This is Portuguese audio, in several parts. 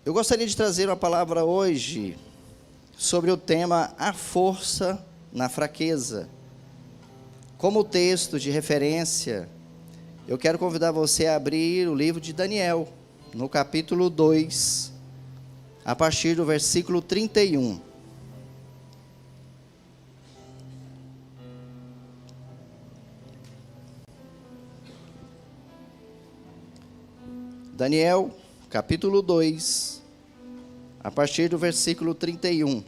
Eu gostaria de trazer uma palavra hoje sobre o tema A Força na Fraqueza. Como texto de referência, eu quero convidar você a abrir o livro de Daniel, no capítulo 2, a partir do versículo 31. Daniel, capítulo 2, a partir do versículo 31.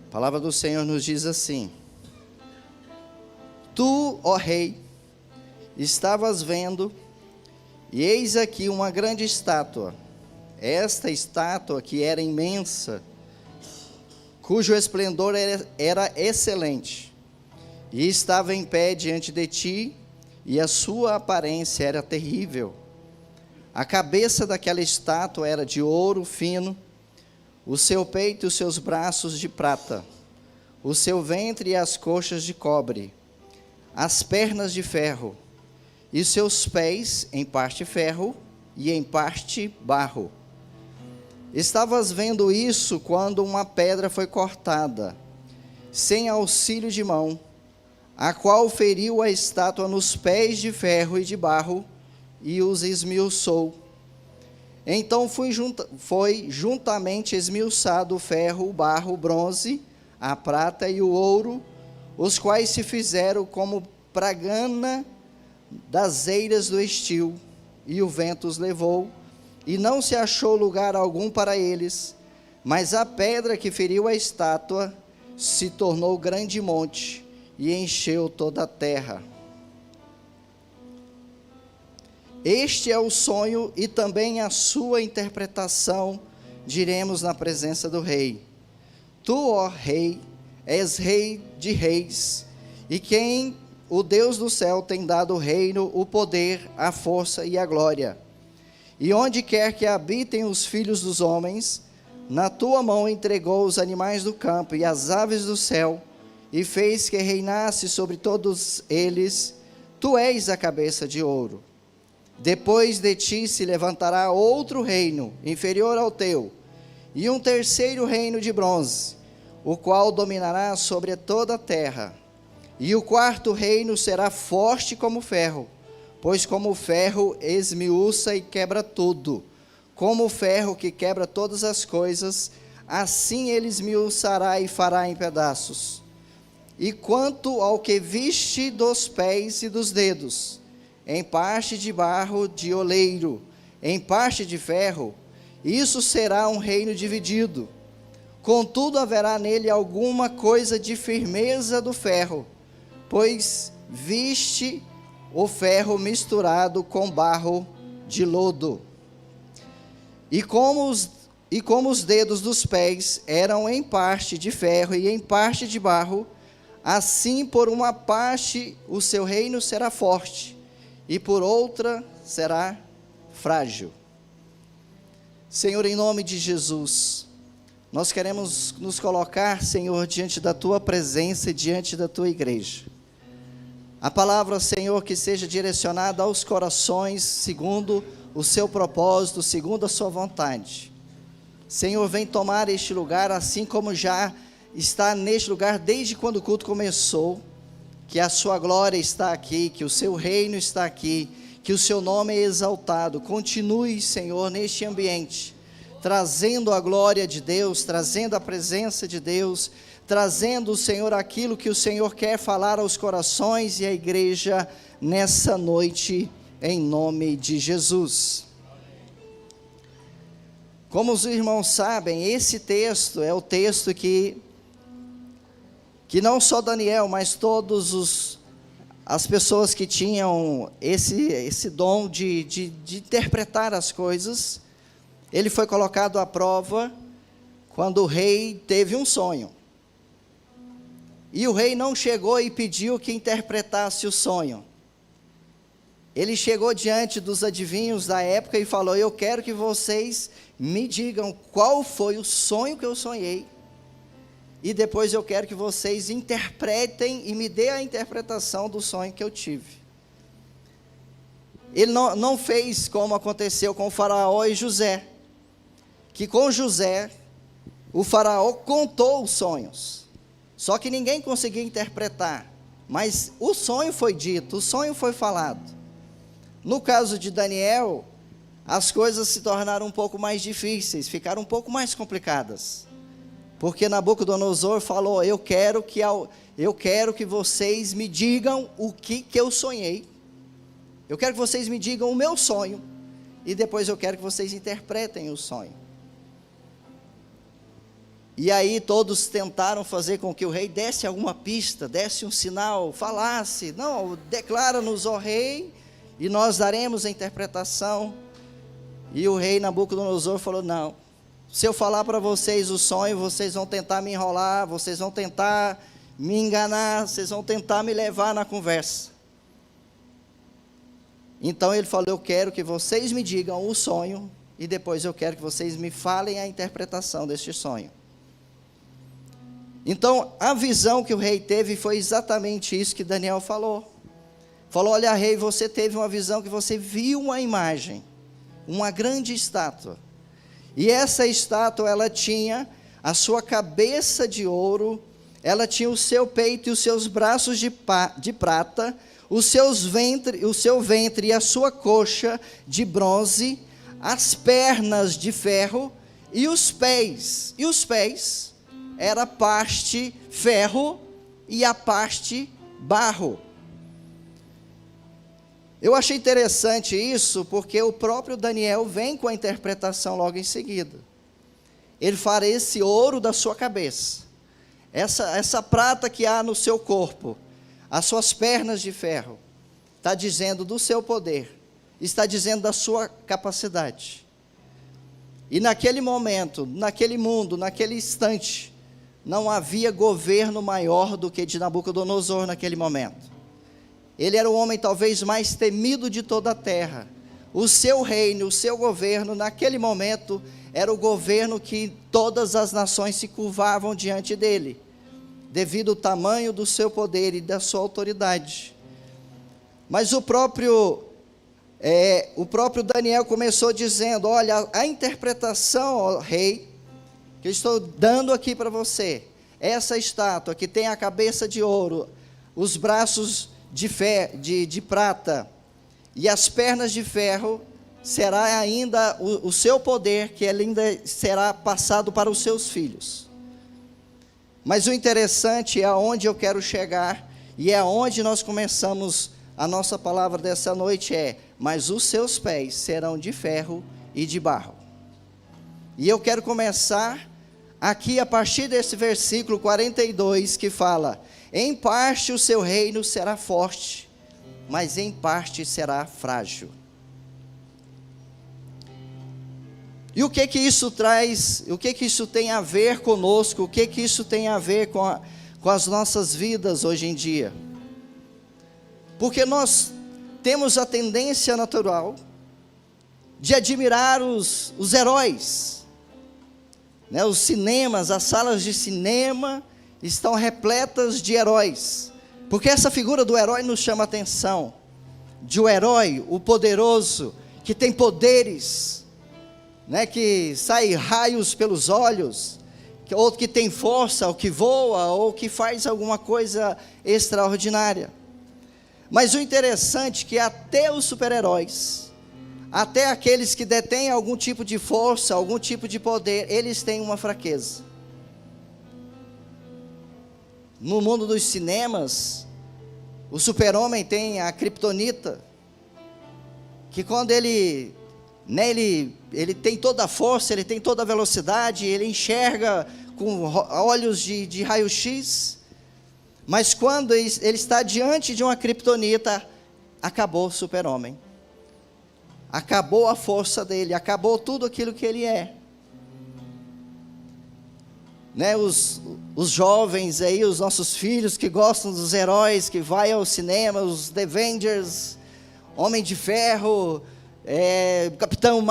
A palavra do Senhor nos diz assim: Tu, ó rei, estavas vendo, e eis aqui uma grande estátua. Esta estátua, que era imensa, cujo esplendor era excelente, e estava em pé diante de ti, e a sua aparência era terrível. A cabeça daquela estátua era de ouro fino, o seu peito e os seus braços de prata, o seu ventre e as coxas de cobre, as pernas de ferro, e seus pés em parte ferro e em parte barro. Estavas vendo isso quando uma pedra foi cortada, sem auxílio de mão, a qual feriu a estátua nos pés de ferro e de barro, e os esmiuçou. Então foi juntamente esmiuçado o ferro, o barro, o bronze, a prata e o ouro, os quais se fizeram como pragana das eiras do estio, e o vento os levou, e não se achou lugar algum para eles, mas a pedra que feriu a estátua se tornou grande monte, e encheu toda a terra. Este é o sonho e também a sua interpretação, diremos na presença do rei. Tu, ó rei, és rei de reis, e quem o Deus do céu tem dado o reino, o poder, a força e a glória. E onde quer que habitem os filhos dos homens, na tua mão entregou os animais do campo e as aves do céu, e fez que reinasse sobre todos eles. Tu és a cabeça de ouro. Depois de ti se levantará outro reino, inferior ao teu, e um terceiro reino de bronze, o qual dominará sobre toda a terra. E o quarto reino será forte como ferro, pois como o ferro esmiuça e quebra tudo, como o ferro que quebra todas as coisas, assim ele esmiuçará e fará em pedaços. E quanto ao que viste dos pés e dos dedos, em parte de barro de oleiro, em parte de ferro, isso será um reino dividido. Contudo haverá nele alguma coisa de firmeza do ferro, pois viste o ferro misturado com barro de lodo. E como os dedos dos pés eram em parte de ferro e em parte de barro, assim por uma parte o seu reino será forte, e por outra será frágil. Senhor, em nome de Jesus, nós queremos nos colocar, Senhor, diante da Tua presença e diante da Tua igreja. A palavra, Senhor, que seja direcionada aos corações, segundo o Seu propósito, segundo a Sua vontade. Senhor, vem tomar este lugar, assim como já está neste lugar desde quando o culto começou, que a sua glória está aqui, que o seu reino está aqui, que o seu nome é exaltado. Continue, Senhor, neste ambiente, trazendo a glória de Deus, trazendo a presença de Deus, trazendo, Senhor, aquilo que o Senhor quer falar aos corações e à igreja nessa noite, em nome de Jesus. Como os irmãos sabem, esse texto é o texto que não só Daniel, mas todas as pessoas que tinham esse dom de interpretar as coisas, ele foi colocado à prova quando o rei teve um sonho. E o rei não chegou e pediu que interpretasse o sonho. Ele chegou diante dos adivinhos da época e falou: eu quero que vocês me digam qual foi o sonho que eu sonhei, e depois eu quero que vocês interpretem e me dê a interpretação do sonho que eu tive. ele não fez como aconteceu com o faraó e José, que com José, o faraó contou os sonhos, só que ninguém conseguia interpretar, mas o sonho foi dito, o sonho foi falado. No caso de Daniel, as coisas se tornaram um pouco mais difíceis, ficaram um pouco mais complicadas, porque Nabucodonosor falou: eu quero que vocês me digam o que eu sonhei, eu quero que vocês me digam o meu sonho, e depois eu quero que vocês interpretem o sonho. E aí todos tentaram fazer com que o rei desse alguma pista, desse um sinal, falasse: não, declara-nos, ó rei, e nós daremos a interpretação. E o rei Nabucodonosor falou: não, se eu falar para vocês o sonho, vocês vão tentar me enrolar, vocês vão tentar me enganar, vocês vão tentar me levar na conversa. Então ele falou: eu quero que vocês me digam o sonho, e depois eu quero que vocês me falem a interpretação deste sonho. Então, a visão que o rei teve foi exatamente isso que Daniel falou. Falou: olha, rei, você teve uma visão que você viu uma imagem, uma grande estátua. E essa estátua, ela tinha a sua cabeça de ouro, ela tinha o seu peito e os seus braços de prata, o seu ventre e a sua coxa de bronze, as pernas de ferro e os pés. E os pés era a parte ferro e a parte barro. Eu achei interessante isso, porque o próprio Daniel vem com a interpretação logo em seguida. Ele fala: esse ouro da sua cabeça, essa prata que há no seu corpo, as suas pernas de ferro, está dizendo do seu poder, está dizendo da sua capacidade. E naquele momento, naquele mundo, naquele instante, não havia governo maior do que de Nabucodonosor naquele momento. Ele era o homem talvez mais temido de toda a terra. O seu reino, o seu governo, naquele momento, era o governo que todas as nações se curvavam diante dele, devido ao tamanho do seu poder e da sua autoridade. Mas o próprio Daniel começou dizendo: olha, a interpretação, ó rei, que eu estou dando aqui para você, essa estátua que tem a cabeça de ouro, os braços de prata e as pernas de ferro, será ainda o seu poder, que ainda será passado para os seus filhos. Mas o interessante é aonde eu quero chegar, e é aonde nós começamos a nossa palavra dessa noite, mas os seus pés serão de ferro e de barro. E eu quero começar aqui a partir desse versículo 42, que fala: em parte o seu reino será forte, mas em parte será frágil. E o que isso traz, o que isso tem a ver conosco, o que isso tem a ver com as nossas vidas hoje em dia? Porque nós temos a tendência natural de admirar os heróis, né? Os cinemas, as salas de cinema estão repletas de heróis, porque essa figura do herói nos chama a atenção, de o herói, o poderoso, que tem poderes, né, que sai raios pelos olhos, ou que tem força, ou que voa, ou que faz alguma coisa extraordinária. Mas o interessante é que até os super-heróis, até aqueles que detêm algum tipo de força, algum tipo de poder, eles têm uma fraqueza. No mundo dos cinemas, o super-homem tem a criptonita, que quando ele tem toda a força, ele tem toda a velocidade, ele enxerga com olhos de raio-x, mas quando ele está diante de uma criptonita, acabou o super-homem, acabou a força dele, acabou tudo aquilo que ele é. Né, os jovens aí, os nossos filhos que gostam dos heróis, que vai ao cinema, os The Avengers, Homem de Ferro, Capitão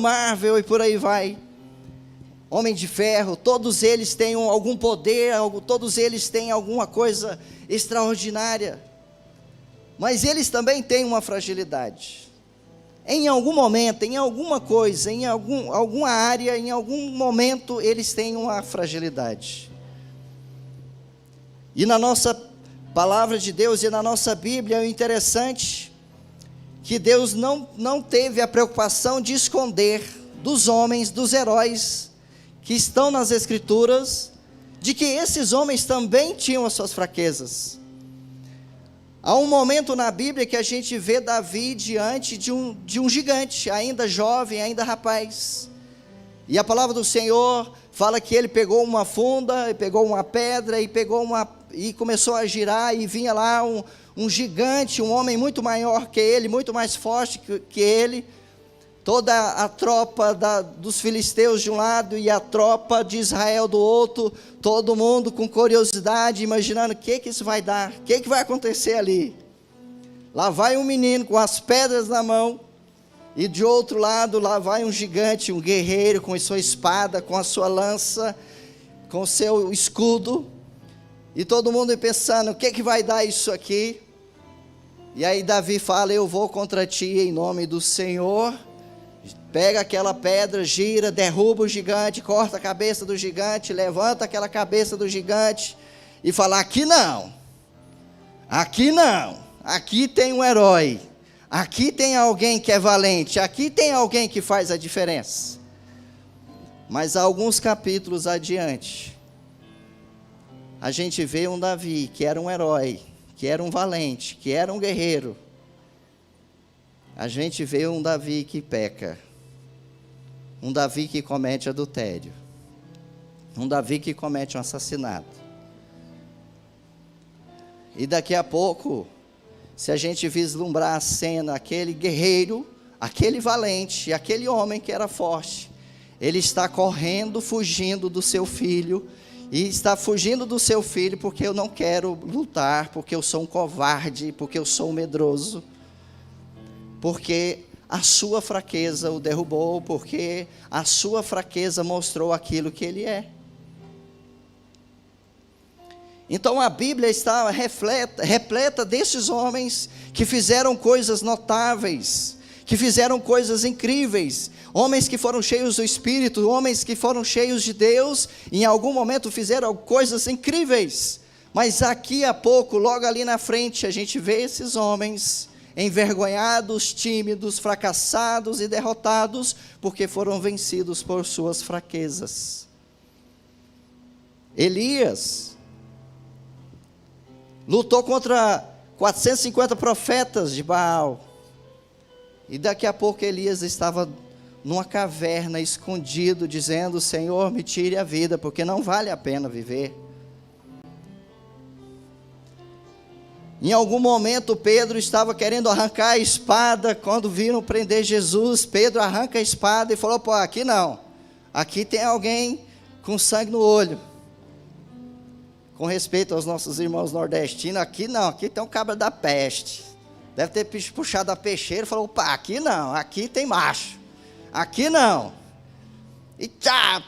Marvel e por aí vai. Homem de Ferro, todos eles têm algum poder, todos eles têm alguma coisa extraordinária. Mas eles também têm uma fragilidade. em algum momento, em alguma coisa, em alguma área, em algum momento, eles têm uma fragilidade. E na nossa palavra de Deus e na nossa Bíblia, é interessante que Deus não teve a preocupação de esconder dos homens, dos heróis que estão nas Escrituras, de que esses homens também tinham as suas fraquezas. Há um momento na Bíblia que a gente vê Davi diante de um gigante, ainda jovem, ainda rapaz. E a palavra do Senhor fala que ele pegou uma funda, pegou uma pedra e começou a girar, e vinha lá um gigante, um homem muito maior que ele, muito mais forte que ele. Toda a tropa dos filisteus de um lado e a tropa de Israel do outro, todo mundo com curiosidade, imaginando o que isso vai dar, o que vai acontecer ali. Lá vai um menino com as pedras na mão, e de outro lado, lá vai um gigante, um guerreiro com a sua espada, com a sua lança, com o seu escudo, e todo mundo pensando, o que vai dar isso aqui? E aí Davi fala, eu vou contra ti em nome do Senhor. Pega aquela pedra, gira, derruba o gigante, corta a cabeça do gigante, levanta aquela cabeça do gigante e fala, aqui não, aqui tem um herói, aqui tem alguém que é valente, aqui tem alguém que faz a diferença. Mas alguns capítulos adiante, a gente vê um Davi que era um herói, que era um valente, que era um guerreiro. A gente vê um Davi que peca, um Davi que comete adultério, um Davi que comete um assassinato. E daqui a pouco, se a gente vislumbrar a cena, aquele guerreiro, aquele valente, aquele homem que era forte, ele está correndo, fugindo do seu filho, e está fugindo do seu filho porque eu não quero lutar, porque eu sou um covarde, porque eu sou um medroso, porque a sua fraqueza o derrubou, porque a sua fraqueza mostrou aquilo que ele é. Então a Bíblia está repleta desses homens que fizeram coisas notáveis, que fizeram coisas incríveis, homens que foram cheios do Espírito, homens que foram cheios de Deus, e em algum momento fizeram coisas incríveis, mas aqui a pouco, logo ali na frente, a gente vê esses homens envergonhados, tímidos, fracassados e derrotados, porque foram vencidos por suas fraquezas. Elias lutou contra 450 profetas de Baal, e daqui a pouco Elias estava numa caverna, escondido, dizendo, Senhor, me tire a vida, porque não vale a pena viver. Em algum momento Pedro estava querendo arrancar a espada, quando viram prender Jesus, Pedro arranca a espada e falou, pô, aqui não, aqui tem alguém com sangue no olho. Com respeito aos nossos irmãos nordestinos, aqui não, aqui tem um cabra da peste, deve ter puxado a peixeira e falou, opa, aqui não, aqui tem macho, aqui não. E tchá,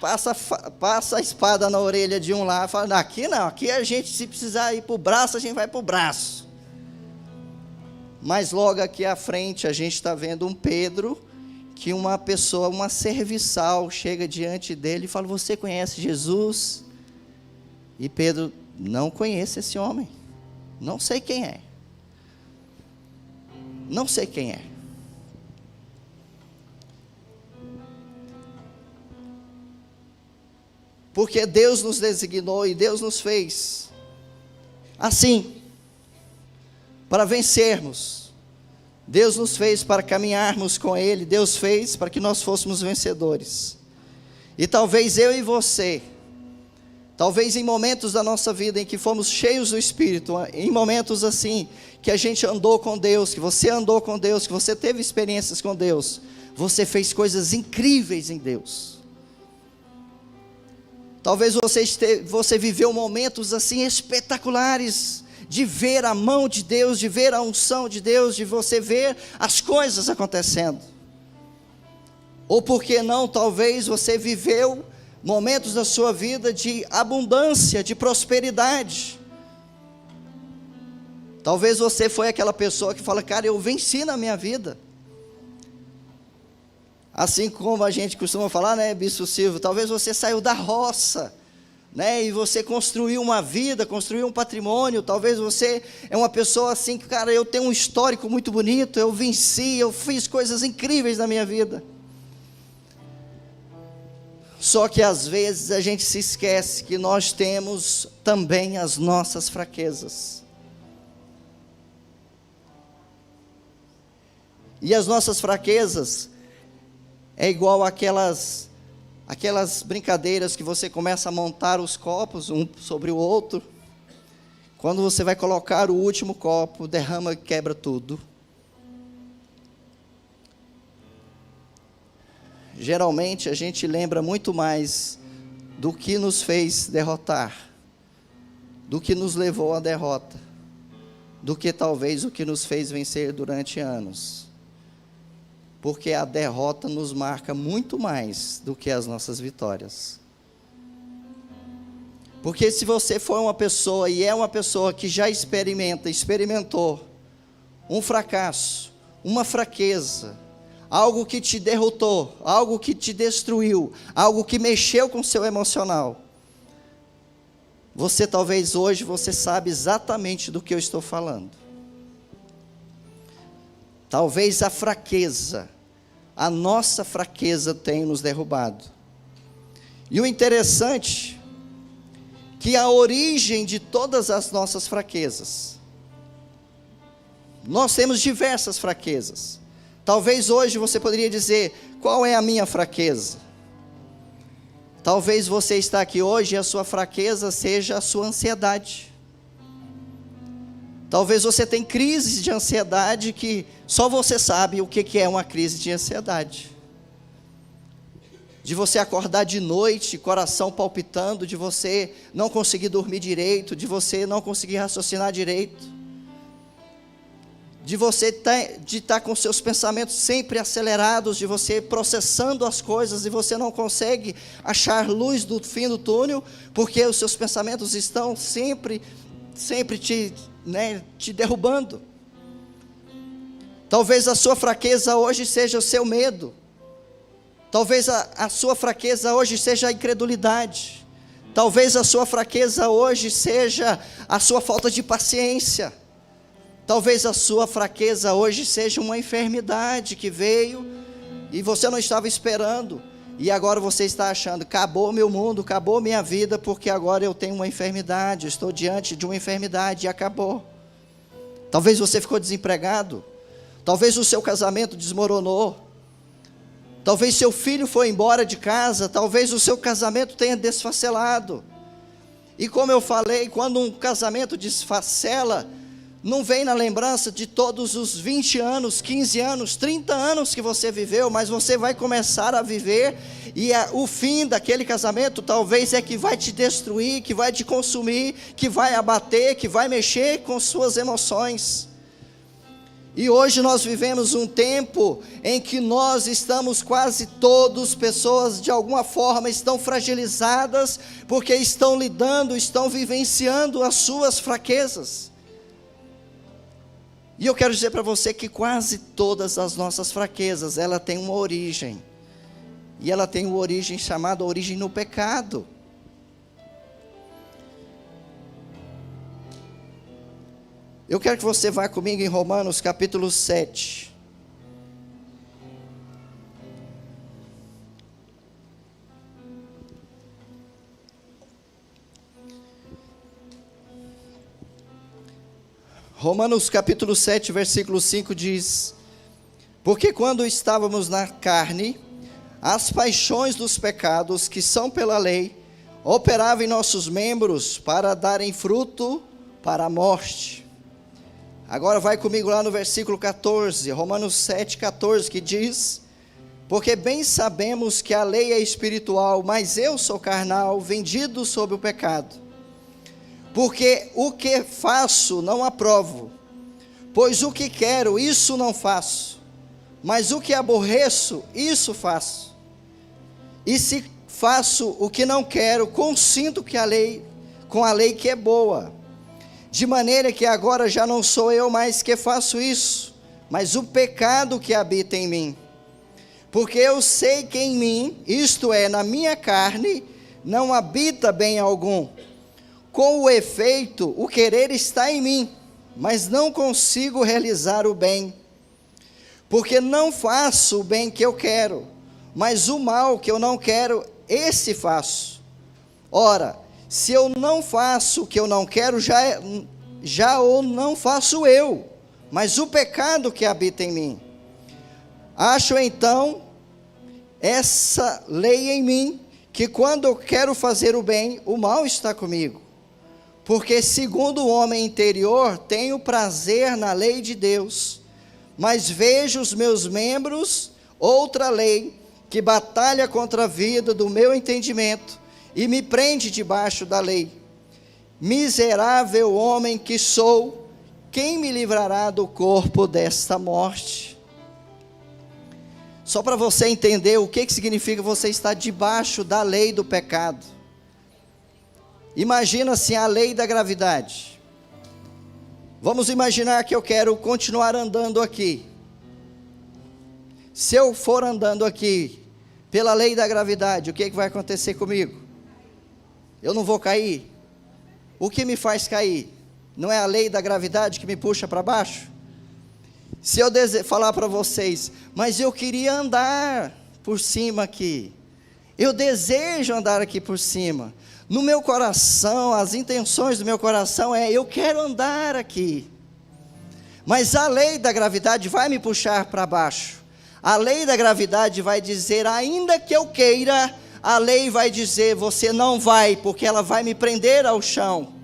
passa a espada na orelha de um lá, fala, aqui não, aqui a gente, se precisar ir para o braço, a gente vai para o braço. Mas logo aqui à frente, a gente está vendo um Pedro, que uma pessoa, uma serviçal, chega diante dele e fala, você conhece Jesus? E Pedro, não conhece esse homem, não sei quem é. Não sei quem é. Porque Deus nos designou e Deus nos fez assim, para vencermos. Deus nos fez para caminharmos com Ele, Deus fez para que nós fôssemos vencedores. E talvez eu e você, talvez em momentos da nossa vida em que fomos cheios do Espírito, em momentos assim, que a gente andou com Deus, que você andou com Deus, que você teve experiências com Deus, você fez incríveis em Deus. Talvez você viveu momentos assim espetaculares, de ver a mão de Deus, de ver a unção de Deus, de você ver as coisas acontecendo. Ou por que não, talvez você viveu momentos da sua vida de abundância, de prosperidade. Talvez você foi aquela pessoa que fala, cara, eu venci na minha vida. Assim como a gente costuma falar, né, Bispo Silvio, talvez você saiu da roça, né, e você construiu uma vida, construiu um patrimônio. Talvez você é uma pessoa assim, que, cara, eu tenho um histórico muito bonito, eu venci, eu fiz coisas incríveis na minha vida. Só que às vezes a gente se esquece que nós temos também as nossas fraquezas. E as nossas fraquezas é igual aquelas brincadeiras que você começa a montar os copos um sobre o outro. Quando você vai colocar o último copo, derrama e quebra tudo. Geralmente a gente lembra muito mais do que nos fez derrotar, do que nos levou à derrota, do que talvez o que nos fez vencer durante anos. Porque a derrota nos marca muito mais do que as nossas vitórias. Porque se você for uma pessoa, e é uma pessoa que já experimentou um fracasso, uma fraqueza, algo que te derrotou, algo que te destruiu, algo que mexeu com o seu emocional, você talvez hoje, você sabe exatamente do que eu estou falando. Talvez a fraqueza, a nossa fraqueza tenha nos derrubado. E o interessante, que a origem de todas as nossas fraquezas, nós temos diversas fraquezas. Talvez hoje você poderia dizer, qual é a minha fraqueza? Talvez você está aqui hoje e a sua fraqueza seja a sua ansiedade. Talvez você tenha crises de ansiedade que só você sabe o que é uma crise de ansiedade. De você acordar de noite, coração palpitando, de você não conseguir dormir direito, de você não conseguir raciocinar direito. De você estar com seus pensamentos sempre acelerados, de você processando as coisas e você não consegue achar luz do fim do túnel, porque os seus pensamentos estão sempre te derrubando. Talvez a sua fraqueza hoje seja o seu medo. Talvez a sua fraqueza hoje seja a incredulidade. Talvez a sua fraqueza hoje seja a sua falta de paciência. Talvez a sua fraqueza hoje seja uma enfermidade que veio e você não estava esperando. E agora você está achando, acabou meu mundo, acabou minha vida, porque agora eu tenho uma enfermidade, estou diante de uma enfermidade e acabou. Talvez você ficou desempregado. Talvez o seu casamento desmoronou. Talvez seu filho foi embora de casa. Talvez o seu casamento tenha desfacelado. E como eu falei, quando um casamento desfacela, não vem na lembrança de todos os 20 anos, 15 anos, 30 anos que você viveu, mas você vai começar a viver, e o fim daquele casamento talvez é que vai te destruir, que vai te consumir, que vai abater, que vai mexer com suas emoções. E hoje nós vivemos um tempo em que nós estamos quase todos, pessoas de alguma forma estão fragilizadas, porque estão lidando, estão vivenciando as suas fraquezas. E eu quero dizer para você que quase todas as nossas fraquezas, ela tem uma origem. E ela tem uma origem chamada origem no pecado. Eu quero que você vá comigo em Romanos capítulo 7. Romanos capítulo 7, versículo 5 diz: porque quando estávamos na carne, as paixões dos pecados que são pela lei, operavam em nossos membros para darem fruto para a morte. Agora vai comigo lá no versículo 14, Romanos 7, 14, que diz: porque bem sabemos que a lei é espiritual, mas eu sou carnal, vendido sob o pecado. Porque o que faço não aprovo, pois o que quero, isso não faço, mas o que aborreço, isso faço. E se faço o que não quero, consinto com a lei que é boa, de maneira que agora já não sou eu mais que faço isso, mas o pecado que habita em mim. Porque eu sei que em mim, isto é, na minha carne, não habita bem algum. Com o efeito, o querer está em mim, mas não consigo realizar o bem. Porque não faço o bem que eu quero, mas o mal que eu não quero, esse faço. Ora, se eu não faço o que eu não quero, já o não faço eu, mas o pecado que habita em mim. Acho então essa lei em mim, que quando eu quero fazer o bem, o mal está comigo. Porque segundo o homem interior, tenho prazer na lei de Deus, mas vejo os meus membros, outra lei, que batalha contra a vida do meu entendimento, e me prende debaixo da lei. Miserável homem que sou, quem me livrará do corpo desta morte? Só para você entender o que significa você estar debaixo da lei do pecado. Imagina assim a lei da gravidade. Vamos imaginar que eu quero continuar andando aqui. Se eu for andando aqui pela lei da gravidade, o que vai acontecer comigo? Eu não vou cair? O que me faz cair? Não é a lei da gravidade que me puxa para baixo? Se eu falar para vocês, mas eu queria andar por cima aqui, eu desejo andar aqui por cima, no meu coração, as intenções do meu coração eu quero andar aqui, mas a lei da gravidade vai me puxar para baixo. A lei da gravidade vai dizer, ainda que eu queira, a lei vai dizer, você não vai, porque ela vai me prender ao chão.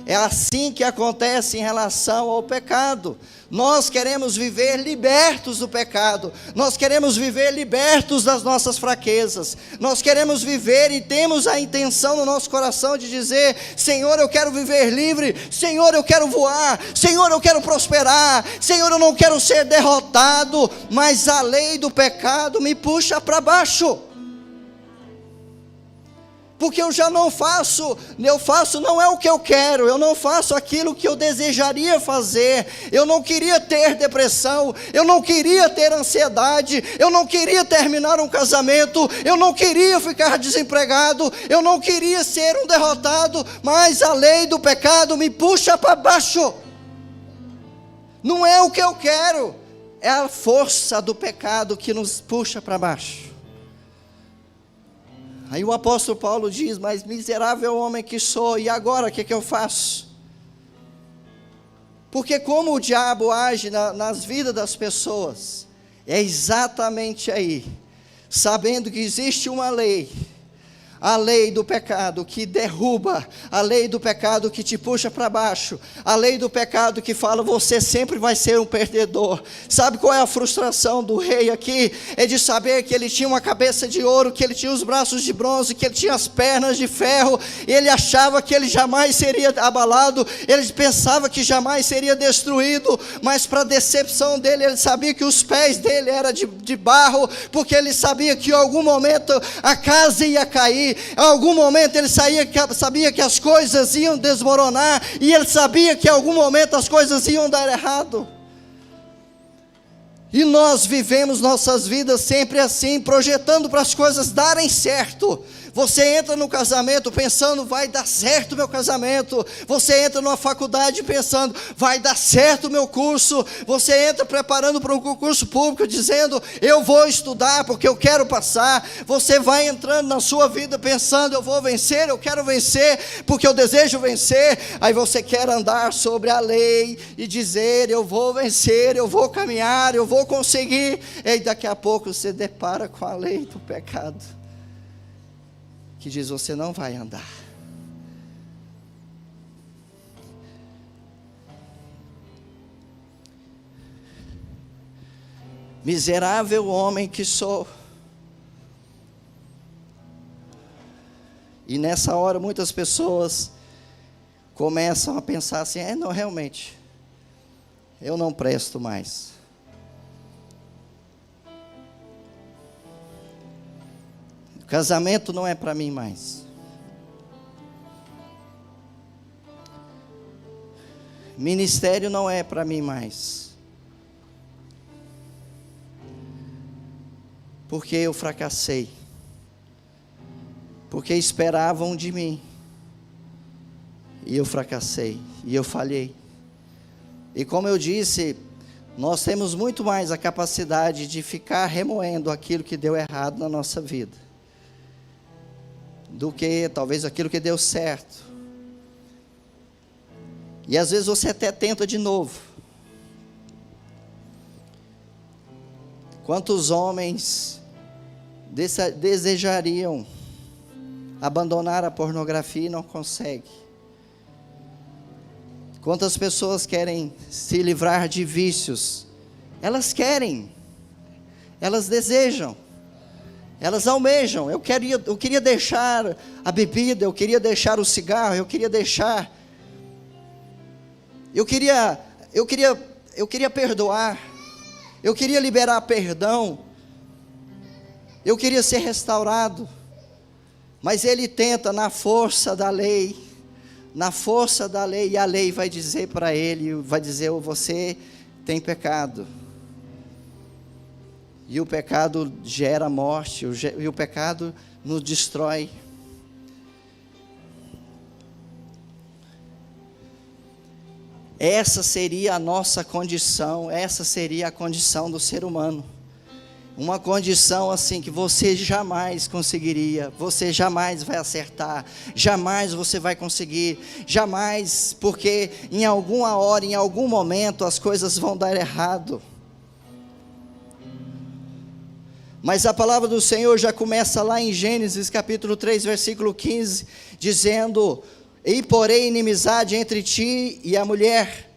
É assim que acontece em relação ao pecado. Nós queremos viver libertos do pecado, nós queremos viver libertos das nossas fraquezas, nós queremos viver e temos a intenção no nosso coração de dizer, Senhor, eu quero viver livre, Senhor, eu quero voar, Senhor, eu quero prosperar, Senhor, eu não quero ser derrotado, mas a lei do pecado me puxa para baixo. Porque eu já não faço, não é o que eu quero, eu não faço aquilo que eu desejaria fazer, eu não queria ter depressão, eu não queria ter ansiedade, eu não queria terminar um casamento, eu não queria ficar desempregado, eu não queria ser um derrotado, mas a lei do pecado me puxa para baixo. Não é o que eu quero, é a força do pecado que nos puxa para baixo. Aí o apóstolo Paulo diz, mas miserável homem que sou, e agora o que eu faço? Porque como o diabo age nas vidas das pessoas, é exatamente aí, sabendo que existe uma lei, a lei do pecado que derruba, a lei do pecado que te puxa para baixo, a lei do pecado que fala, você sempre vai ser um perdedor. Sabe qual é a frustração do rei aqui? É de saber que ele tinha uma cabeça de ouro, que ele tinha os braços de bronze, que ele tinha as pernas de ferro, ele achava que ele jamais seria abalado, ele pensava que jamais seria destruído, mas para decepção dele, ele sabia que os pés dele eram de barro, porque ele sabia que em algum momento a casa ia cair, em algum momento ele sabia que as coisas iam desmoronar, e ele sabia que em algum momento as coisas iam dar errado. E nós vivemos nossas vidas sempre assim, projetando para as coisas darem certo. Você entra no casamento pensando, vai dar certo o meu casamento. Você entra numa faculdade pensando, vai dar certo o meu curso. Você entra preparando para um concurso público, dizendo, eu vou estudar porque eu quero passar. Você vai entrando na sua vida pensando, eu vou vencer, eu quero vencer porque eu desejo vencer. Aí você quer andar sobre a lei e dizer, eu vou vencer, eu vou caminhar, eu vou conseguir. E daqui a pouco você depara com a lei do pecado, que diz, você não vai andar. Miserável homem que sou. E nessa hora muitas pessoas começam a pensar assim, não, realmente, eu não presto mais. Casamento não é para mim mais. Ministério não é para mim mais. porque eu fracassei, porque esperavam de mim, e eu fracassei, e eu falhei. E como eu disse, nós temos muito mais a capacidade de ficar remoendo aquilo que deu errado na nossa vida, do que talvez aquilo que deu certo. E às vezes você até tenta de novo. Quantos homens desejariam abandonar a pornografia e não conseguem? Quantas pessoas querem se livrar de vícios? Elas querem, elas desejam, elas almejam. Eu queria deixar a bebida, eu queria deixar o cigarro, eu queria perdoar, eu queria liberar perdão, eu queria ser restaurado, mas ele tenta na força da lei, e a lei vai dizer para ele, vai dizer: você tem pecado, e o pecado gera morte, e o pecado nos destrói. Essa seria a nossa condição, essa seria a condição do ser humano. Uma condição assim que você jamais conseguiria, você jamais vai acertar, jamais você vai conseguir, jamais, porque em alguma hora, em algum momento as coisas vão dar errado. Mas a palavra do Senhor já começa lá em Gênesis capítulo 3, versículo 15, dizendo: e porém inimizade entre ti e a mulher,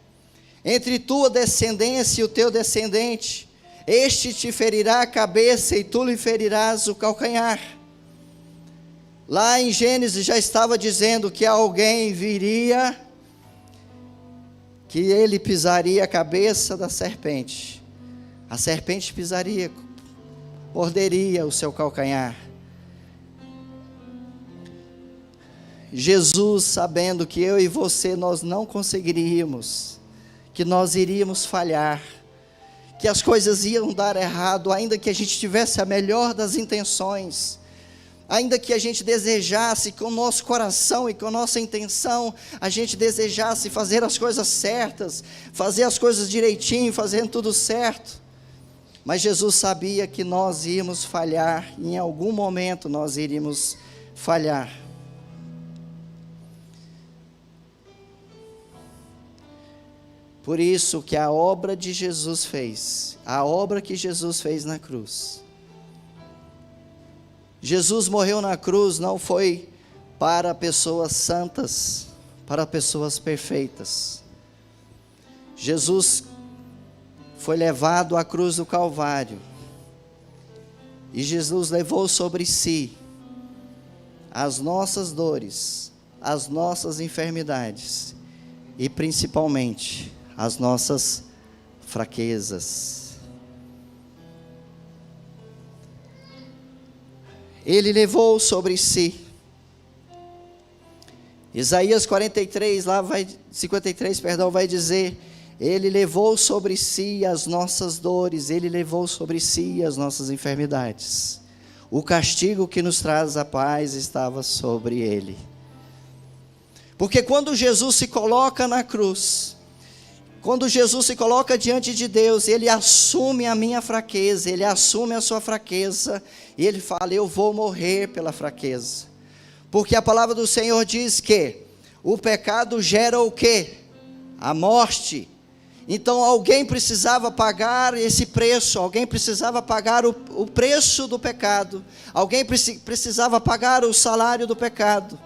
entre tua descendência e o teu descendente, este te ferirá a cabeça e tu lhe ferirás o calcanhar. Lá em Gênesis já estava dizendo que alguém viria, que ele pisaria a cabeça da serpente, a serpente pisaria, morderia o seu calcanhar. Jesus, sabendo que eu e você nós não conseguiríamos, que nós iríamos falhar, que as coisas iam dar errado, ainda que a gente tivesse a melhor das intenções, ainda que a gente desejasse com o nosso coração e com a nossa intenção, a gente desejasse fazer as coisas certas, fazer as coisas direitinho, fazendo tudo certo, mas Jesus sabia que nós íamos falhar, em algum momento nós iríamos falhar. Por isso que a obra de Jesus fez, a obra que Jesus fez na cruz, Jesus morreu na cruz não foi para pessoas santas, para pessoas perfeitas. Jesus foi levado à cruz do Calvário, e Jesus levou sobre si as nossas dores, as nossas enfermidades, e principalmente as nossas fraquezas. Ele levou sobre si. Isaías 43, 53, vai dizer: ele levou sobre si as nossas dores, ele levou sobre si as nossas enfermidades. O castigo que nos traz a paz estava sobre ele. Porque quando Jesus se coloca na cruz, quando Jesus se coloca diante de Deus, ele assume a minha fraqueza, ele assume a sua fraqueza, e ele fala: eu vou morrer pela fraqueza. Porque a palavra do Senhor diz que o pecado gera o quê? A morte. Então alguém precisava pagar esse preço, alguém precisava pagar o preço do pecado, alguém precisava pagar o salário do pecado.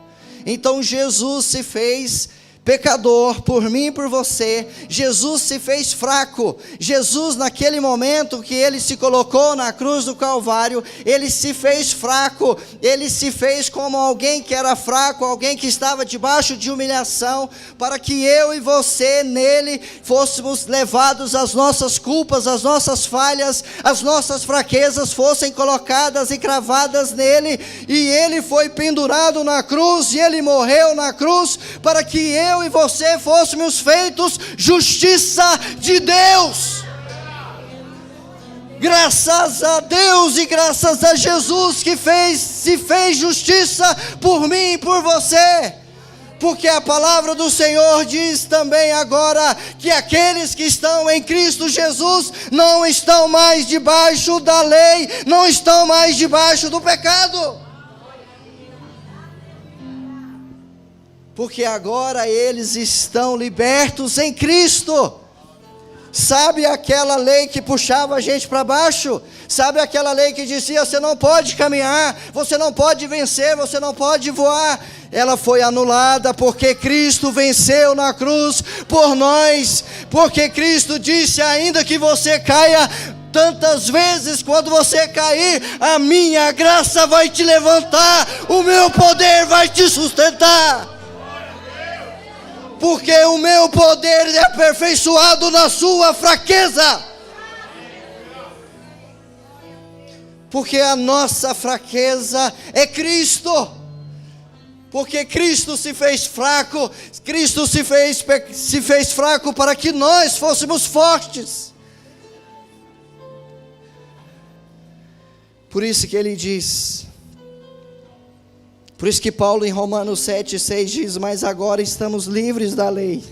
Então Jesus se fez pecador por mim e por você. Jesus se fez fraco. Jesus, naquele momento que ele se colocou na cruz do Calvário, ele se fez fraco, ele se fez como alguém que era fraco, alguém que estava debaixo de humilhação, para que eu e você nele fôssemos levados, as nossas culpas, as nossas falhas, as nossas fraquezas fossem colocadas e cravadas nele, e ele foi pendurado na cruz, e ele morreu na cruz, para que eu e você fôssemos feitos justiça de Deus. Graças a Deus e graças a Jesus que se fez justiça por mim e por você. Porque a palavra do Senhor diz também agora que aqueles que estão em Cristo Jesus não estão mais debaixo da lei, não estão mais debaixo do pecado. Porque agora eles estão libertos em Cristo. Sabe aquela lei que puxava a gente para baixo? Sabe aquela lei que dizia: você não pode caminhar, você não pode vencer, você não pode voar? Ela foi anulada porque Cristo venceu na cruz por nós. Porque Cristo disse: ainda que você caia tantas vezes, quando você cair, a minha graça vai te levantar, o meu poder vai te sustentar. Porque o meu poder é aperfeiçoado na sua fraqueza. Porque a nossa fraqueza é Cristo. Porque Cristo se fez fraco. Cristo se fez fraco para que nós fôssemos fortes. Por isso que ele diz... Por isso que Paulo em Romanos 7,6 diz: mas agora estamos livres da lei.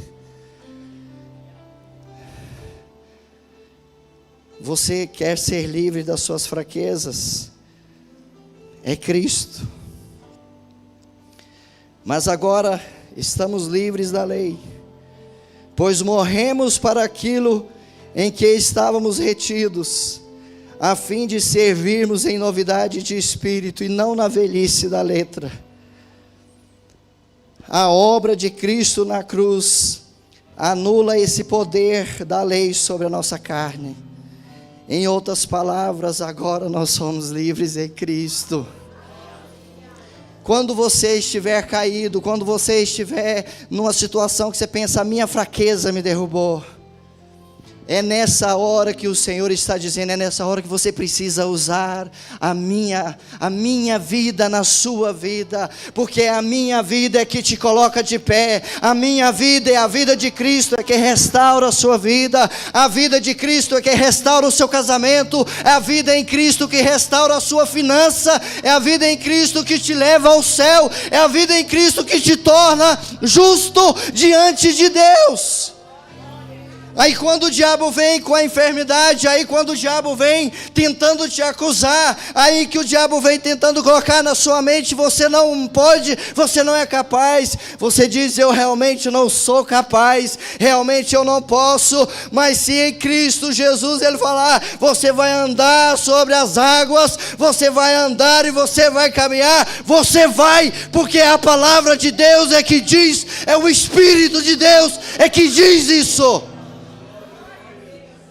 Você quer ser livre das suas fraquezas? É Cristo. Mas agora estamos livres da lei, pois morremos para aquilo em que estávamos retidos, a fim de servirmos em novidade de espírito e não na velhice da letra. A obra de Cristo na cruz anula esse poder da lei sobre a nossa carne. Em outras palavras, agora nós somos livres em Cristo. Quando você estiver caído, quando você estiver numa situação que você pensa: a minha fraqueza me derrubou, é nessa hora que o Senhor está dizendo, é nessa hora que você precisa usar a minha vida na sua vida, porque a minha vida é que te coloca de pé, a minha vida é a vida de Cristo, é que restaura a sua vida, a vida de Cristo é que restaura o seu casamento, é a vida em Cristo que restaura a sua finança, é a vida em Cristo que te leva ao céu, é a vida em Cristo que te torna justo diante de Deus. Aí quando o diabo vem com a enfermidade, aí quando o diabo vem tentando te acusar, aí que o diabo vem tentando colocar na sua mente: você não pode, você não é capaz, você diz: eu realmente não sou capaz, realmente eu não posso. Mas se em Cristo Jesus Ele falar: você vai andar sobre as águas, você vai andar e você vai caminhar, você vai, porque a palavra de Deus é que diz, é o Espírito de Deus é que diz isso.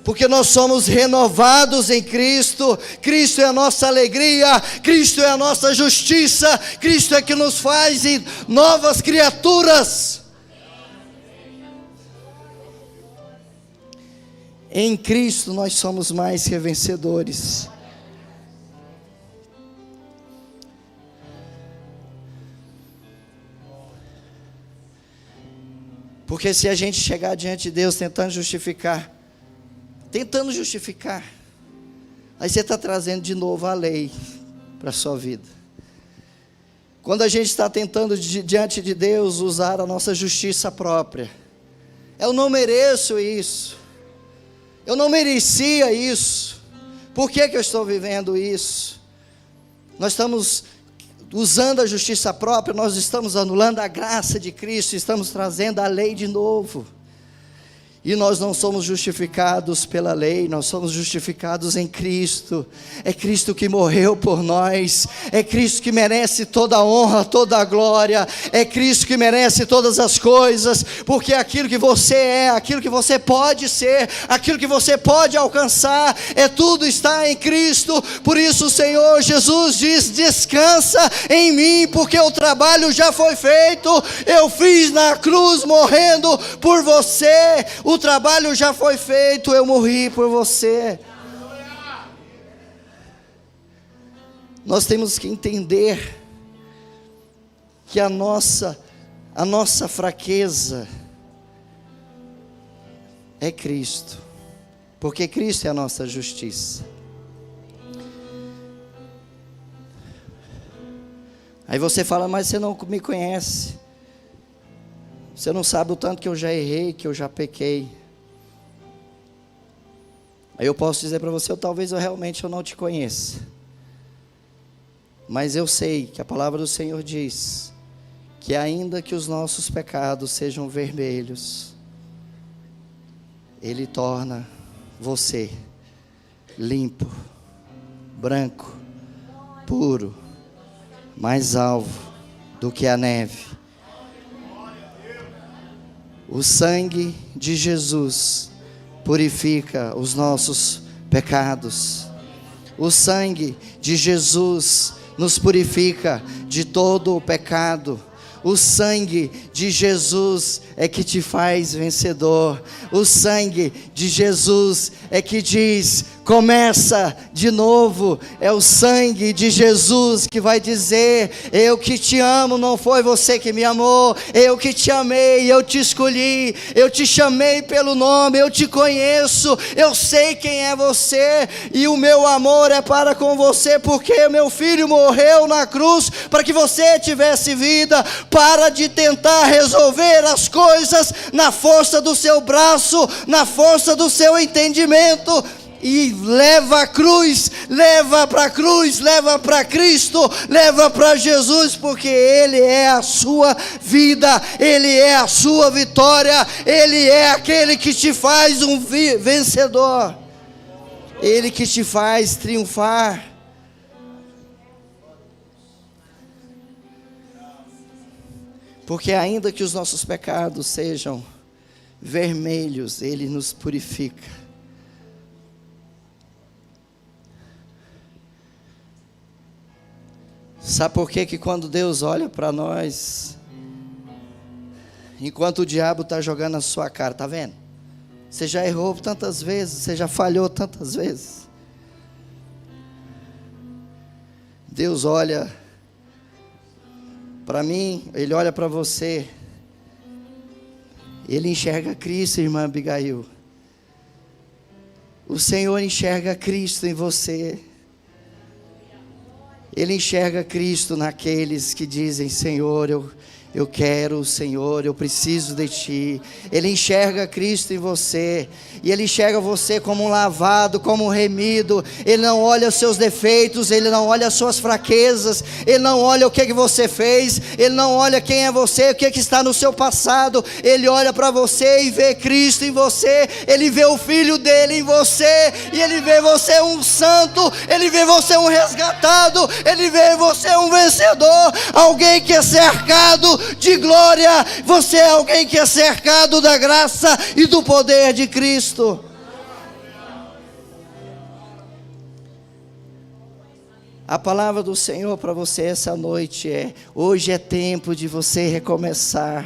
Porque nós somos renovados em Cristo. Cristo é a nossa alegria, Cristo é a nossa justiça, Cristo é que nos faz novas criaturas. Em Cristo nós somos mais que vencedores. Porque se a gente chegar diante de Deus tentando justificar, aí você está trazendo de novo a lei para a sua vida. Quando a gente está tentando diante de Deus usar a nossa justiça própria, eu não mereço isso, eu não merecia isso, por que eu estou vivendo isso? Nós estamos usando a justiça própria, nós estamos anulando a graça de Cristo, estamos trazendo a lei de novo. E nós não somos justificados pela lei, nós somos justificados em Cristo. É Cristo que morreu por nós, é Cristo que merece toda a honra, toda a glória, é Cristo que merece todas as coisas, porque aquilo que você é, aquilo que você pode ser, aquilo que você pode alcançar, tudo está em Cristo. Por isso o Senhor Jesus diz: descansa em mim, porque o trabalho já foi feito, eu fiz na cruz morrendo por você. O trabalho já foi feito, eu morri por você. Nós temos que entender que a nossa fraqueza é Cristo, porque Cristo é a nossa justiça. Aí você fala, mas você não me conhece. Você não sabe o tanto que eu já errei, que eu já pequei. Aí eu posso dizer para você, talvez eu realmente não te conheça. Mas eu sei que a palavra do Senhor diz que ainda que os nossos pecados sejam vermelhos, Ele torna você limpo, branco, puro, mais alvo do que a neve. O sangue de Jesus purifica os nossos pecados. O sangue de Jesus nos purifica de todo o pecado. O sangue de Jesus é que te faz vencedor. O sangue de Jesus é que diz, começa de novo. É o sangue de Jesus que vai dizer, eu que te amo, não foi você que me amou. Eu que te amei, eu te escolhi, eu te chamei pelo nome, eu te conheço, eu sei quem é você. E o meu amor é para com você, porque meu filho morreu na cruz para que você tivesse vida. Para de tentar resolver as coisas na força do seu braço, na força do seu entendimento. E leva a cruz, leva para a cruz, leva para Cristo, leva para Jesus, porque Ele é a sua vida, Ele é a sua vitória, Ele é aquele que te faz um vencedor, Ele que te faz triunfar. Porque ainda que os nossos pecados sejam vermelhos, Ele nos purifica. Sabe por quê? Que quando Deus olha para nós, enquanto o diabo está jogando na sua cara, está vendo? Você já errou tantas vezes, você já falhou tantas vezes. Deus olha para mim, Ele olha para você, Ele enxerga Cristo, irmã Abigail. O Senhor enxerga Cristo em você. Ele enxerga Cristo naqueles que dizem, Senhor, eu quero o Senhor, eu preciso de Ti. Ele enxerga Cristo em você, e Ele enxerga você como um lavado, como um remido. Ele não olha os seus defeitos, Ele não olha as suas fraquezas, Ele não olha o que você fez, Ele não olha quem é você, o que está no seu passado. Ele olha para você e vê Cristo em você, Ele vê o Filho dEle em você, e Ele vê você um santo, Ele vê você um resgatado, Ele vê você um vencedor, alguém que é cercado de glória. Você é alguém que é cercado da graça e do poder de Cristo. A palavra do Senhor para você essa noite é: hoje é tempo de você recomeçar.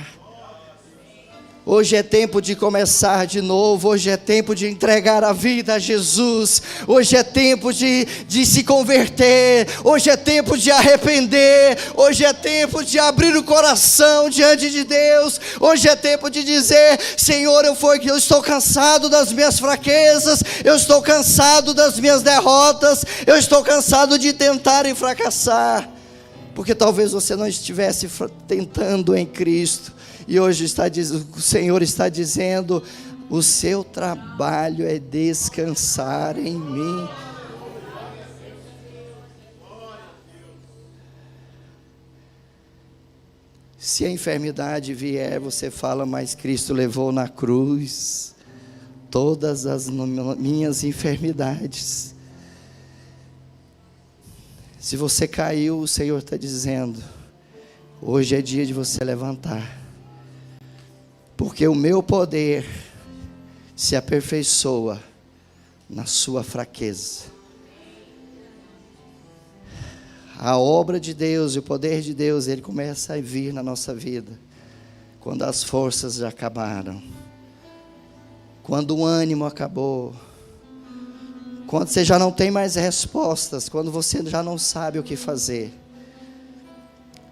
Hoje é tempo de começar de novo. Hoje é tempo de entregar a vida a Jesus. Hoje é tempo de se converter. Hoje é tempo de arrepender. Hoje é tempo de abrir o coração diante de Deus. Hoje é tempo de dizer: Senhor, eu estou cansado das minhas fraquezas, eu estou cansado das minhas derrotas, eu estou cansado de tentar e fracassar. Porque talvez você não estivesse tentando em Cristo. E hoje o Senhor está dizendo: o seu trabalho é descansar em mim. Se a enfermidade vier, você fala: mas Cristo levou na cruz todas as minhas enfermidades. Se você caiu, o Senhor está dizendo: hoje é dia de você levantar. Porque o meu poder se aperfeiçoa na sua fraqueza. A obra de Deus e o poder de Deus, ele começa a vir na nossa vida quando as forças já acabaram, quando o ânimo acabou, quando você já não tem mais respostas, quando você já não sabe o que fazer.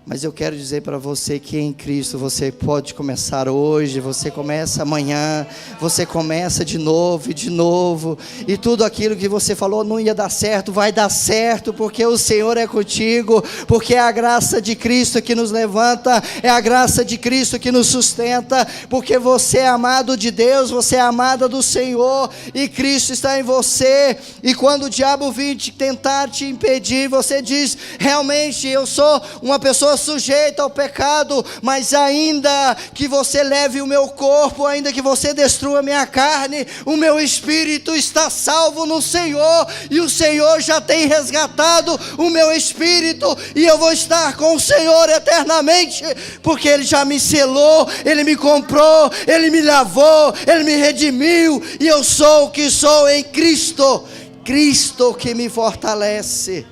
Mas eu quero dizer para você que em Cristo você pode começar hoje, você começa amanhã, você começa de novo e de novo, e tudo aquilo que você falou não ia dar certo, vai dar certo, porque o Senhor é contigo, porque é a graça de Cristo que nos levanta, é a graça de Cristo que nos sustenta, porque você é amado de Deus, você é amada do Senhor, e Cristo está em você. E quando o diabo vir tentar te impedir, você diz: realmente eu sou uma pessoa sujeita ao pecado, mas ainda que você leve o meu corpo, ainda que você destrua a minha carne, o meu espírito está salvo no Senhor, e o Senhor já tem resgatado o meu espírito, e eu vou estar com o Senhor eternamente, porque Ele já me selou, Ele me comprou, Ele me lavou, Ele me redimiu, e eu sou o que sou em Cristo, Cristo que me fortalece.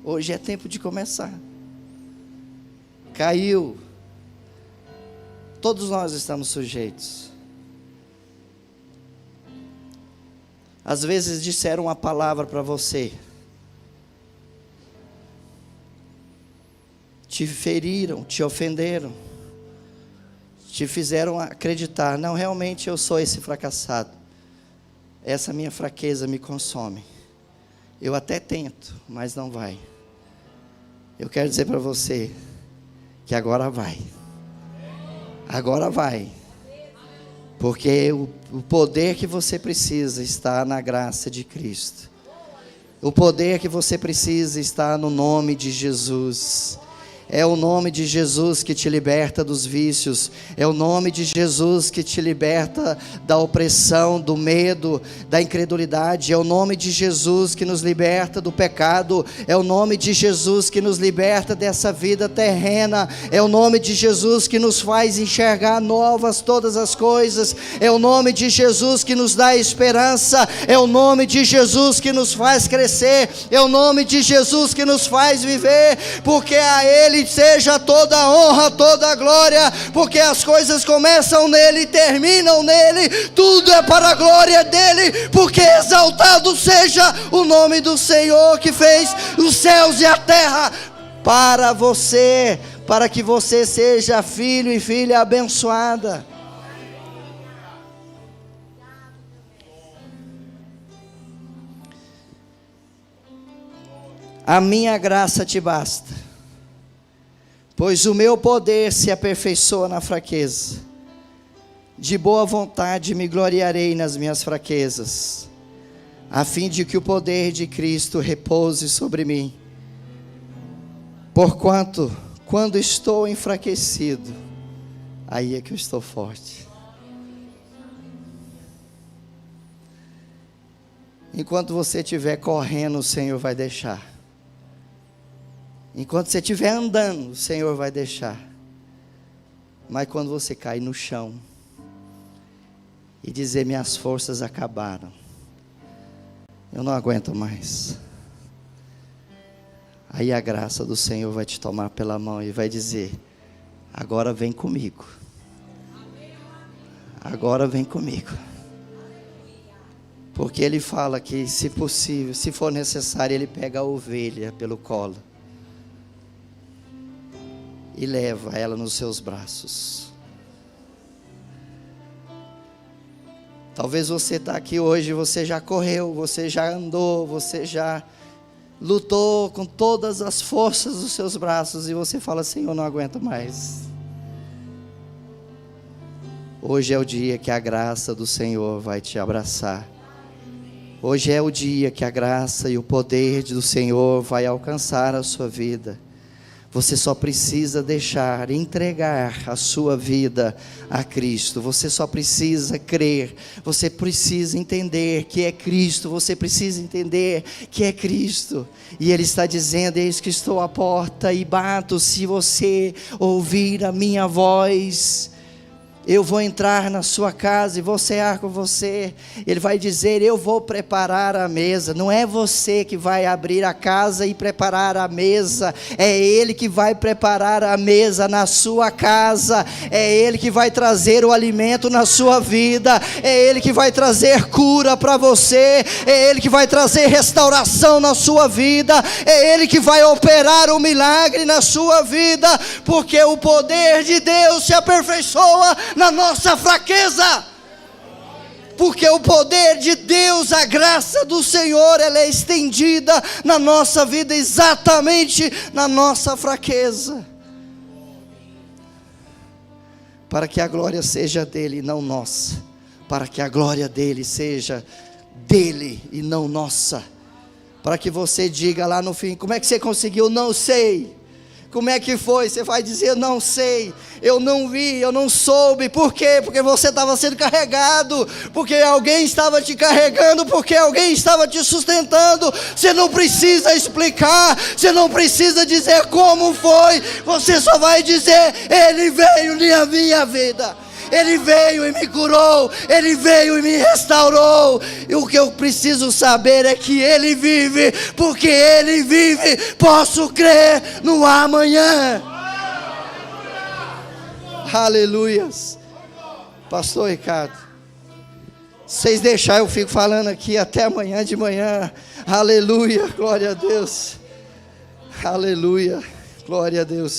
Hoje é tempo de começar. Caiu. Todos nós estamos sujeitos. Às vezes disseram uma palavra para você, te feriram, te ofenderam, te fizeram acreditar: não, realmente eu sou esse fracassado, essa minha fraqueza me consome, eu até tento, mas não vai. Eu quero dizer para você que agora vai, porque o poder que você precisa está na graça de Cristo, o poder que você precisa está no nome de Jesus. É o nome de Jesus que te liberta dos vícios, é o nome de Jesus que te liberta da opressão, do medo, da incredulidade, é o nome de Jesus que nos liberta do pecado, é o nome de Jesus que nos liberta dessa vida terrena, é o nome de Jesus que nos faz enxergar novas todas as coisas, é o nome de Jesus que nos dá esperança, é o nome de Jesus que nos faz crescer, é o nome de Jesus que nos faz viver, porque a Ele seja toda a honra, toda a glória, porque as coisas começam nele e terminam nele, tudo é para a glória dele, porque exaltado seja o nome do Senhor que fez os céus e a terra para você, para que você seja filho e filha abençoada. A minha graça te basta, pois o meu poder se aperfeiçoa na fraqueza. De boa vontade me gloriarei nas minhas fraquezas, a fim de que o poder de Cristo repouse sobre mim. Porquanto, quando estou enfraquecido, aí é que eu estou forte. Enquanto você estiver correndo, o Senhor vai deixar. Enquanto você estiver andando, o Senhor vai deixar. Mas quando você cair no chão e dizer: minhas forças acabaram, eu não aguento mais, aí a graça do Senhor vai te tomar pela mão e vai dizer: agora vem comigo, agora vem comigo. Porque Ele fala que, se possível, se for necessário, Ele pega a ovelha pelo colo e leva ela nos seus braços. Talvez você está aqui hoje, você já correu, você já andou, você já lutou com todas as forças dos seus braços, e você fala: Senhor, eu não aguento mais. Hoje é o dia que a graça do Senhor vai te abraçar. Hoje é o dia que a graça e o poder do Senhor vai alcançar a sua vida. Você só precisa deixar, entregar a sua vida a Cristo. Você só precisa crer. Você precisa entender que é Cristo. Você precisa entender que é Cristo. E Ele está dizendo: eis que estou à porta e bato. Se você ouvir a minha voz Eu vou entrar na sua casa e vou cear com você. Ele vai dizer, eu vou preparar a mesa. Não é você que vai abrir a casa e preparar a mesa. É Ele que vai preparar a mesa na sua casa. É Ele que vai trazer o alimento na sua vida. É Ele que vai trazer cura para você. É Ele que vai trazer restauração na sua vida. É Ele que vai operar o milagre na sua vida. Porque o poder de Deus se aperfeiçoa na nossa fraqueza, porque o poder de Deus, a graça do Senhor, ela é estendida na nossa vida, exatamente na nossa fraqueza, para que a glória seja dele e não nossa, para que a glória dele seja dele e não nossa, para que você diga lá no fim, como é que você conseguiu? Não sei. Como é que foi? Você vai dizer, não sei, eu não vi, eu não soube. Por quê? Porque você estava sendo carregado, porque alguém estava te carregando, porque alguém estava te sustentando. Você não precisa explicar, você não precisa dizer como foi, você só vai dizer, Ele veio na minha vida. Ele veio e me curou, Ele veio e me restaurou, e o que eu preciso saber é que Ele vive, porque Ele vive, posso crer no amanhã. Aleluias. Pastor Ricardo, se vocês deixarem eu fico falando aqui até amanhã de manhã. Aleluia, glória a Deus. Aleluia, glória a Deus.